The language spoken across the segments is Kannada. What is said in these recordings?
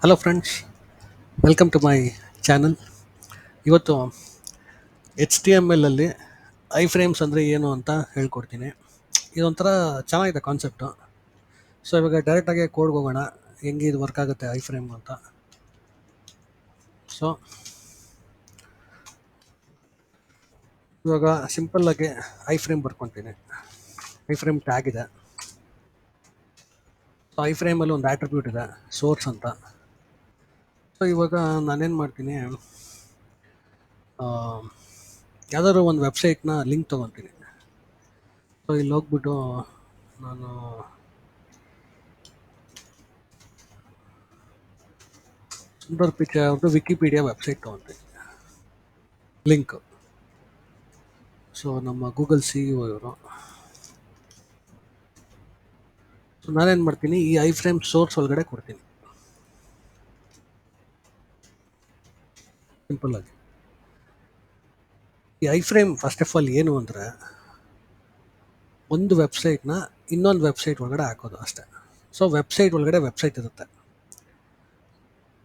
Hello friends, welcome to my channel. ಇವತ್ತು HTML ಐ ಫ್ರೇಮ್ಸ್ ಅಂದರೆ ಏನು ಅಂತ ಹೇಳ್ಕೊಡ್ತೀನಿ. ಇದೊಂಥರ ಚೆನ್ನಾಗಿದೆ ಕಾನ್ಸೆಪ್ಟು. ಸೊ ಇವಾಗ ಡೈರೆಕ್ಟಾಗಿ ಕೋಡ್ಗೆ ಹೋಗೋಣ, ಹೆಂಗೆ ಇದು ವರ್ಕ್ ಆಗುತ್ತೆ ಐ ಫ್ರೇಮ್ ಅಂತ. ಸೊ ಇವಾಗ ಸಿಂಪಲ್ಲಾಗಿ ಐ ಫ್ರೇಮ್ ಬರ್ಕೊತೀನಿ. ಐ ಫ್ರೇಮ್ ಟ್ಯಾಗ್ ಇದೆ. ಸೊ ಐ ಫ್ರೇಮಲ್ಲಿ ಒಂದು ಆಟ್ರಿಬ್ಯೂಟ್ ಇದೆ, ಸೋರ್ಸ್ ಅಂತ. ಸೊ ಇವಾಗ ನಾನೇನು ಮಾಡ್ತೀನಿ, ಯಾವುದಾದ್ರು ಒಂದು ವೆಬ್ಸೈಟ್ನ ಲಿಂಕ್ ತೊಗೊತೀನಿ. ಸೊ ಇಲ್ಲಿ ಹೋಗ್ಬಿಟ್ಟು ನಾನು ಸುಂದರ್ ಪಿಚೆ ಅವ್ರದ್ದು ವಿಕಿಪೀಡಿಯಾ ವೆಬ್ಸೈಟ್ ತೊಗೊತೀನಿ ಲಿಂಕ್. ಸೊ ನಮ್ಮ ಗೂಗಲ್ CEO ಇವರು. ಸೊ ನಾನೇನು ಮಾಡ್ತೀನಿ, ಈ ಐ ಫ್ರೇಮ್ ಸೋರ್ಸ್ ಒಳಗಡೆ ಕೊಡ್ತೀನಿ ಸಿಂಪಲ್ಲಾಗಿ. ಈ I frame first of all ಏನು ಅಂದರೆ, ಒಂದು ವೆಬ್ಸೈಟ್ನ ಇನ್ನೊಂದು ವೆಬ್ಸೈಟ್ ಒಳಗಡೆ ಹಾಕೋದು ಅಷ್ಟೇ. ಸೊ ವೆಬ್ಸೈಟ್ ಒಳಗಡೆ ವೆಬ್ಸೈಟ್ ಇರುತ್ತೆ.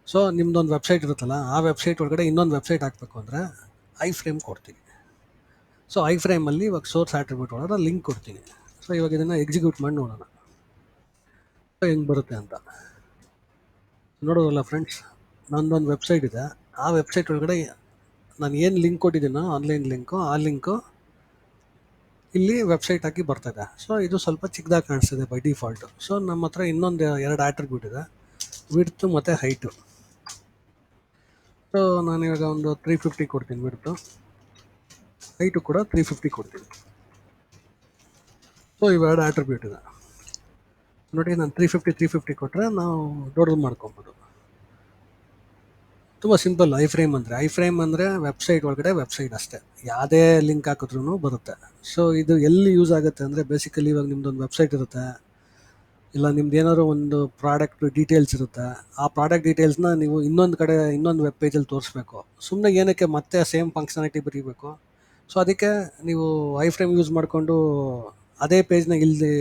ಸೊ ನಿಮ್ದೊಂದು ವೆಬ್ಸೈಟ್ ಇರುತ್ತಲ್ಲ, ಆ ವೆಬ್ಸೈಟ್ ಒಳಗಡೆ ಇನ್ನೊಂದು ವೆಬ್ಸೈಟ್ ಹಾಕಬೇಕು ಅಂದರೆ ಐ ಫ್ರೇಮ್ ಕೊಡ್ತೀನಿ. ಸೊ ಐ ಫ್ರೇಮಲ್ಲಿ ಇವಾಗ ಸೋರ್ಸ್ ಆಟ್ರಿಬ್ಯೂಟ್ ಒಳಗಡೆ ಲಿಂಕ್ ಕೊಡ್ತೀನಿ. ಸೊ ಇವಾಗ ಇದನ್ನು ಎಕ್ಸಿಕ್ಯೂಟ್ ಮಾಡಿ ನೋಡೋಣ ಸೊ ಹೆಂಗೆ ಬರುತ್ತೆ ಅಂತ. ನೋಡೋದಲ್ಲ ಫ್ರೆಂಡ್ಸ್, ನನ್ನೊಂದು ವೆಬ್ಸೈಟ್ ಇದೆ. ಆ ವೆಬ್ಸೈಟ್ ಒಳಗಡೆ ನಾನು ಏನು ಲಿಂಕ್ ಕೊಟ್ಟಿದ್ದೀನೋ, ಆನ್ಲೈನ್ ಲಿಂಕು, ಆ ಲಿಂಕು ಇಲ್ಲಿ ವೆಬ್ಸೈಟ್ ಹಾಕಿ ಬರ್ತದೆ. ಸೊ ಇದು ಸ್ವಲ್ಪ ಚಿಕ್ಕದಾಗಿ ಕಾಣಿಸ್ತಿದೆ ಬೈ ಡಿಫಾಲ್ಟು. ಸೊ ನಮ್ಮ ಹತ್ರ ಇನ್ನೊಂದು ಎರಡು ಆಟ್ರಿಬ್ಯೂಟ್ ಇದೆ, ವಿಡ್ತು ಮತ್ತು ಹೈಟು. ಸೊ ನಾನಿವಾಗ ಒಂದು 350 ಕೊಡ್ತೀನಿ ವಿಡ್ತು, ಹೈಟು ಕೂಡ 350 ಕೊಡ್ತೀನಿ. ಸೊ ಇವೆರಡು ಆಟ್ರಿಬ್ಯೂಟ್ ಇದೆ ನೋಡಿ. ನಾನು 350 ಕೊಟ್ಟರೆ ನಾವು ದೊಡ್ಡದು ಮಾಡ್ಕೊಬೋದು. ತುಂಬ ಸಿಂಪಲ್ ಐ ಫ್ರೇಮ್ ಅಂದರೆ. ಐ ಫ್ರೇಮ್ ಅಂದರೆ ವೆಬ್ಸೈಟ್ ಒಳಗಡೆ ವೆಬ್ಸೈಟ್ ಅಷ್ಟೇ, ಯಾವುದೇ ಲಿಂಕ್ ಹಾಕಿದ್ರೂ ಬರುತ್ತೆ. ಸೊ ಇದು ಎಲ್ಲಿ ಯೂಸ್ ಆಗುತ್ತೆ ಅಂದರೆ, ಬೇಸಿಕಲಿ ಇವಾಗ ನಿಮ್ಮದೊಂದು ವೆಬ್ಸೈಟ್ ಇರುತ್ತೆ, ಇಲ್ಲ ನಿಮ್ದು ಏನಾದ್ರು ಒಂದು ಪ್ರಾಡಕ್ಟ್ ಡೀಟೇಲ್ಸ್ ಇರುತ್ತೆ. ಆ ಪ್ರಾಡಕ್ಟ್ ಡೀಟೇಲ್ಸ್ನ ನೀವು ಇನ್ನೊಂದು ಕಡೆ ಇನ್ನೊಂದು ವೆಬ್ ಪೇಜಲ್ಲಿ ತೋರಿಸ್ಬೇಕು. ಸುಮ್ಮನೆ ಏನಕ್ಕೆ ಮತ್ತೆ ಸೇಮ್ ಫಂಕ್ಷನಾಲಿಟಿ ಬರೀಬೇಕು? ಸೊ ಅದಕ್ಕೆ ನೀವು ಐ ಫ್ರೇಮ್ ಯೂಸ್ ಮಾಡಿಕೊಂಡು ಅದೇ ಪೇಜ್ನ ಇಲ್ಲಿ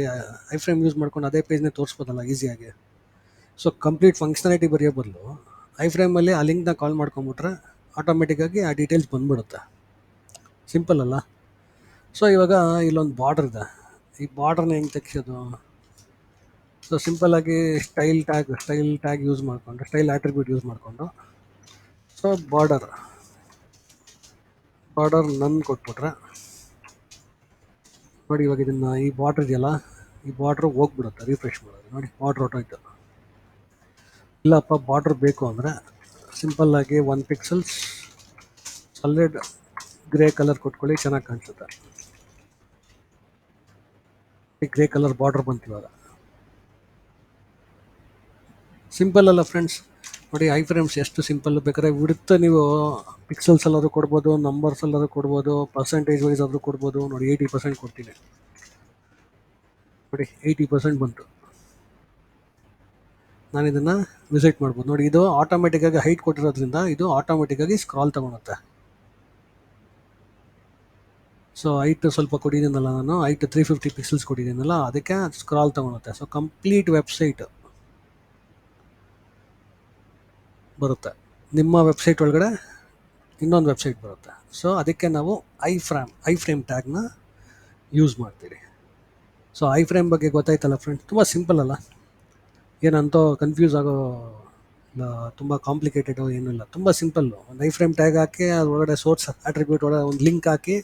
ಐ ಫ್ರೇಮ್ ಯೂಸ್ ಮಾಡ್ಕೊಂಡು ಅದೇ ಪೇಜ್ನ ತೋರಿಸ್ಬೋದಲ್ಲ ಈಸಿಯಾಗಿ. ಸೊ ಕಂಪ್ಲೀಟ್ ಫಂಕ್ಷನಾಲಿಟಿ ಬರೆಯೋ ಬದಲು ಐ ಫ್ರೇಮಲ್ಲಿ ಆ ಲಿಂಕ್ನ ಕಾಲ್ ಮಾಡ್ಕೊಂಬಿಟ್ರೆ ಆಟೋಮೆಟಿಕ್ಕಾಗಿ ಆ ಡೀಟೇಲ್ಸ್ ಬಂದ್ಬಿಡುತ್ತೆ. ಸಿಂಪಲ್ ಅಲ್ಲ? ಸೊ ಇವಾಗ ಇಲ್ಲೊಂದು ಬಾರ್ಡರ್ ಇದೆ. ಈ ಬಾರ್ಡರ್ನ ಹೆಂಗೆ ತೆಗ್ಸೋದು? ಸೊ ಸಿಂಪಲ್ಲಾಗಿ ಸ್ಟೈಲ್ ಟ್ಯಾಗ್ ಯೂಸ್ ಮಾಡಿಕೊಂಡು, ಸ್ಟೈಲ್ ಆಟ್ರಿಬ್ಯೂಟ್ ಯೂಸ್ ಮಾಡಿಕೊಂಡು, ಸೊ ಬಾರ್ಡರ್ ನನ್ ಕೊಟ್ಬಿಟ್ರೆ ನೋಡಿ, ಇವಾಗ ಇದನ್ನು ಈ ಬಾರ್ಡ್ರ್ ಇದೆಯಲ್ಲ, ಈ ಬಾರ್ಡ್ರ್ ಹೋಗ್ಬಿಡುತ್ತೆ. ರಿಫ್ರೆಶ್ ಮಾಡೋದು ನೋಡಿ, ಬಾರ್ಡ್ರ್ ಹೊಟ್ಟೋಯ್ತು. ಇಲ್ಲಪ್ಪ ಬಾರ್ಡ್ರ್ ಬೇಕು ಅಂದರೆ ಸಿಂಪಲ್ಲಾಗಿ 1 ಪಿಕ್ಸಲ್ಸ್ ಸಾಲಿಡ್ ಗ್ರೇ ಕಲರ್ ಕೊಟ್ಕೊಳ್ಳಿ, ಚೆನ್ನಾಗಿ ಕಾಣಿಸುತ್ತೆ. ಈ ಗ್ರೇ ಕಲರ್ ಬಾರ್ಡ್ರ್ ಬಂತು ಇವಾಗ. ಸಿಂಪಲ್ ಅಲ್ಲ ಫ್ರೆಂಡ್ಸ್? ನೋಡಿ ಐ ಫ್ರೇಮ್ಸ್ ಎಷ್ಟು ಸಿಂಪಲ್. ಬೇಕಾದ್ರೆ ವಿಡ್ತ್ ನೀವು ಪಿಕ್ಸಲ್ಸ್ ಎಲ್ಲಾದರೂ ಕೊಡ್ಬೋದು, ನಂಬರ್ಸ್ ಎಲ್ಲಾದರೂ ಕೊಡ್ಬೋದು, ಪರ್ಸೆಂಟೇಜ್ ವೈಸ್ ಆದರೂ ಕೊಡ್ಬೋದು. ನೋಡಿ 80% ಕೊಡ್ತೀನಿ. ನೋಡಿ 80% ಬಂತು. ನಾನು ಇದನ್ನು ವಿಸಿಟ್ ಮಾಡ್ಬೋದು. ನೋಡಿ, ಇದು ಆಟೋಮೆಟಿಕ್ಕಾಗಿ ಹೈಟ್ ಕೊಟ್ಟಿರೋದ್ರಿಂದ ಇದು ಆಟೋಮೆಟಿಕ್ಕಾಗಿ ಸ್ಕ್ರಾಲ್ ತೊಗೊಳುತ್ತೆ. ಸೊ ಹೈಟ್ ಸ್ವಲ್ಪ ಕೊಟ್ಟಿದ್ದೀನಲ್ಲ, ನಾನು ಹೈಟ್ 350 ಪಿಕ್ಸಲ್ಸ್ ಕೊಟ್ಟಿದ್ದೀನಲ್ಲ, ಅದಕ್ಕೆ ಸ್ಕ್ರಾಲ್ ತೊಗೊಳುತ್ತೆ. ಸೊ ಕಂಪ್ಲೀಟ್ ವೆಬ್ಸೈಟ್ ಬರುತ್ತೆ. ನಿಮ್ಮ ವೆಬ್ಸೈಟ್ ಒಳಗಡೆ ಇನ್ನೊಂದು ವೆಬ್ಸೈಟ್ ಬರುತ್ತೆ. ಸೊ ಅದಕ್ಕೆ ನಾವು ಐ ಫ್ರೇಮ್ ಟ್ಯಾಗ್ನ ಯೂಸ್ ಮಾಡ್ತೀವಿ. ಸೊ ಐ ಫ್ರೇಮ್ ಬಗ್ಗೆ ಗೊತ್ತಾಯ್ತಲ್ಲ ಫ್ರೆಂಡ್ಸ್? ತುಂಬ ಸಿಂಪಲ್ ಅಲ್ಲ? ಏನಂತೋ ಕನ್ಫ್ಯೂಸ್ ಆಗೋ ತುಂಬ ಕಾಂಪ್ಲಿಕೇಟೆಡು ಏನೂ ಇಲ್ಲ. ತುಂಬ ಸಿಂಪಲ್ಲು. ಒಂದು ಐ ಫ್ರೇಮ್ ಟ್ಯಾಗ್ ಹಾಕಿ ಅದರೊಳಗಡೆ ಸೋರ್ಸ್ ಆಟ್ರಿಬ್ಯೂಟ್ ಒಳಗಡೆ ಒಂದು ಲಿಂಕ್ ಹಾಕಿ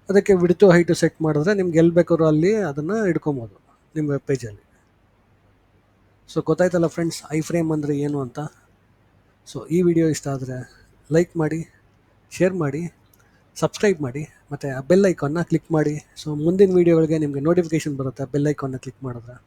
ಅದಕ್ಕೆ ವಿಡ್ತು ಹೈಟು ಸೆಟ್ ಮಾಡಿದ್ರೆ ನಿಮ್ಗೆ ಎಲ್ಲಿ ಬೇಕಾದ್ರೂ ಅಲ್ಲಿ ಅದನ್ನು ಇಡ್ಕೊಬೋದು ನಿಮ್ಮ ವೆಬ್ ಪೇಜಲ್ಲಿ. ಸೊ ಗೊತ್ತಾಯ್ತಲ್ಲ ಫ್ರೆಂಡ್ಸ್, ಐ ಫ್ರೇಮ್ ಅಂದರೆ ಏನು ಅಂತ? ಸೊ ಈ ವಿಡಿಯೋ ಇಷ್ಟ ಆದರೆ ಲೈಕ್ ಮಾಡಿ, ಶೇರ್ ಮಾಡಿ, ಸಬ್ಸ್ಕ್ರೈಬ್ ಮಾಡಿ, ಮತ್ತು ಆ ಬೆಲ್ ಐಕಾನ್ನ ಕ್ಲಿಕ್ ಮಾಡಿ. ಸೊ ಮುಂದಿನ ವೀಡಿಯೋಗಳಿಗೆ ನಿಮಗೆ ನೋಟಿಫಿಕೇಷನ್ ಬರುತ್ತೆ ಬೆಲ್ ಐಕಾನ್ನ ಕ್ಲಿಕ್ ಮಾಡಿದ್ರೆ.